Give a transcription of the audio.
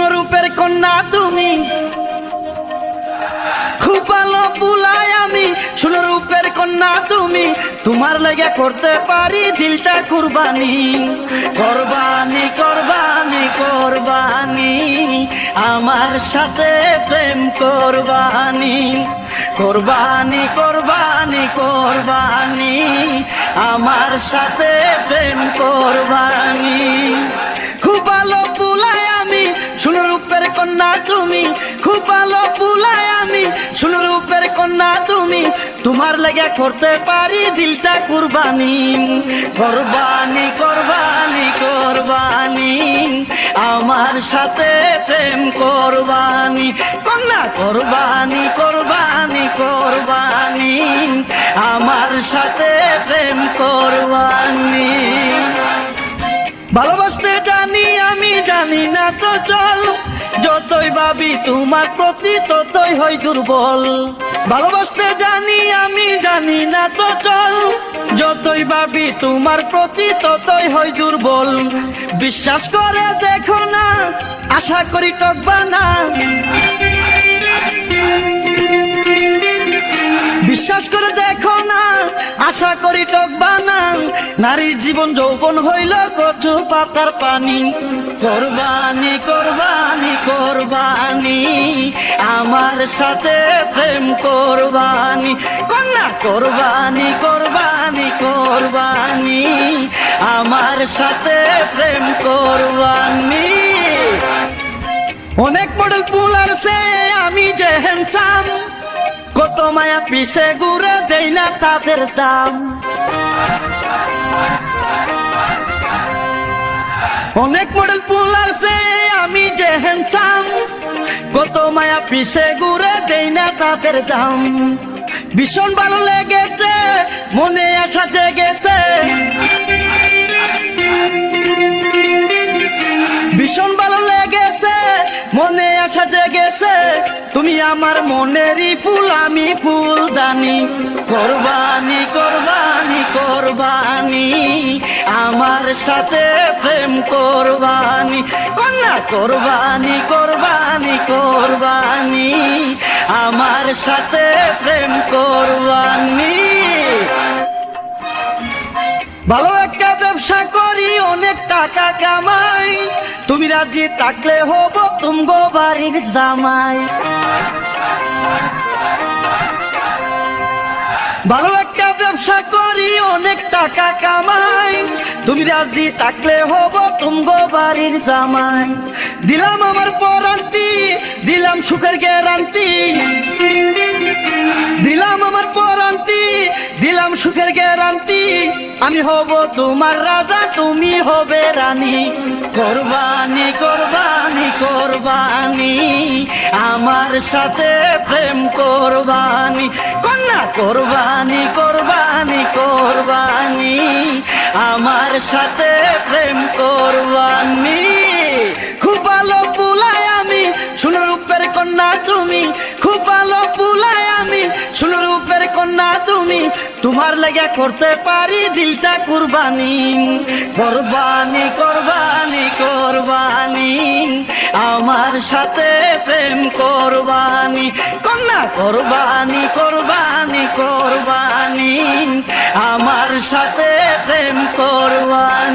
শুনো রূপের কন্যা তুমি, খুব ভালো বুলাই আমি। শুনো রূপের কন্যা তুমি, তোমার লেগে করতে পারি দিলটা কুরবানি। কোরবানি কোরবানি কোরবানি, আমার সাথে প্রেম কোরবানি। কোরবানি কোরবানি কোরবানি, আমার সাথে প্রেম কোরবানি। খুব ভালো বুলাই আমি, শুনো রূপের কন্যা তুমি, খুব ভালো বুলাই আমি। শুনো রূপের কন্যা তুমি, তোমার লেগে করতে পারি দিলটা কুরবানি। কোরবানি কোরবানি কোরবানি, আমার সাথে প্রেম কোরবানি। কন্যা কোরবানি কোরবানি কোরবানি, আমার সাথে প্রেম কোরবানি। ভালোবাসতে জানি আমি, জানি না তো চল, যতই ভাবি তোমার প্রতি ততই হই দুর্বল। ভালোবাসতে জানি আমি, জানি না তো চল, যতই ভাবি তোমার প্রতি ততই হই দুর্বল। বিশ্বাস করে দেখো না, আশা করি ঠকবা না। বিশ্বাস করে দেখো না, আশা করি ঠকবা না। নারীর জীবন যৌবন হইল কচু পাতার পানি। কোরবানি কোরবানি কোরবানি, আমার সাথে প্রেম কোরবানি। কন্যা কোরবানি কোরবানি কোরবানি, আমার সাথে প্রেম কোরবানি। অনেক মডেল পুলার সে আমি যে হ্যান্ডসাম, কত মায়া পিছে ঘুরে দেই না তাদের দাম। অনেক মডেল পুলার সে আমি যে হ্যান্ডসাম, কত মায়া পিছে ঘুরে দেই না তাদের দাম। ভীষণ ভালো লেগেছে, মনে আশা জেগেছে। ভীষণ ভালো লেগেছে, মনে আশা জেগেছে। তুমি আমার মনেরই ফুল, আমি ফুলদানি। কোরবানি কোরবানি কোরবানি, আমার সাথে প্রেম কোরবানি। কন্যা কোরবানি কোরবানি কোরবানি, আমার সাথে প্রেম কোরবানি। ভালো একটা ব্যবসা করি, অনেক টাকা কামাই, তুমি রাজি থাকলে হব তুমগো বাড়ির জামাই। ভালো একটা ব্যবসা করি, অনেক টাকা কামাই, তুমি রাজি থাকলে হব তুমগো বাড়ির জামাই। দিলাম আমার পরান্তি, দিলাম সুখের গ্যারান্টি। দিলাম আমার পরান্তি, দিলাম সুখের গ্যারান্টি। আমি হব তোমার রাজা, তুমি হবে রানী। কোরবানি কোরবানি কোরবানি, আমার সাথে প্রেম কোরবানি। কন্যা কোরবানি কোরবানি কোরবানি, আমার সাথে প্রেম কোরবানি। খুব ভালো বুলাই আমি, শুনো রূপের কন্যা তুমি, খুব ভালো বুলাই আমি। শুনো রূপের কন্যা তুমি, তোমার লেগে করতে পারি দিলটা কুরবানি। কোরবানি কোরবানি কোরবানি, আমার সাথে প্রেম কোরবানি। কন্যা কোরবানি কোরবানি কোরবানি, আমার সাথে প্রেম কোরবানি।